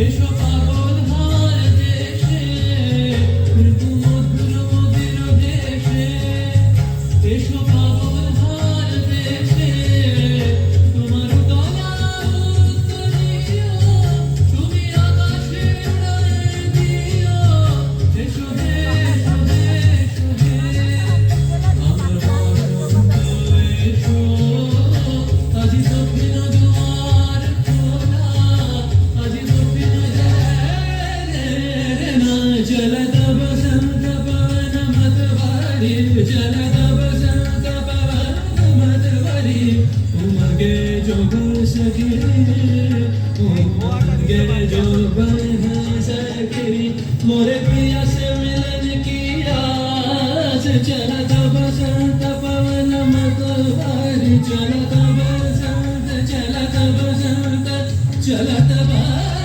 এসো পাগল হার দেশে, মৃদু মধুর মদির দেশে। এসো পাগল হার দেশে, তোমার দয়া উত্তর দিও, তুমি আকাশে উড়ায়ে দিও। এসো হে, এসো হে, এসো হে, আমার বসন্ত এসো। আজি দক্ষিণ দুয়ার খোলা, আজি দক্ষিণ না চলत বসন্ত পवन मतवारी, चलत बसंत पवन मतवारी। उमगे जो बरस गिरी, उमगे जो बरस गिरी, मोरे पिया से मिलन की आस। चलत बसंत पवन मतवारी, चलत बसंत, चलत बसंत, चलत बसंत।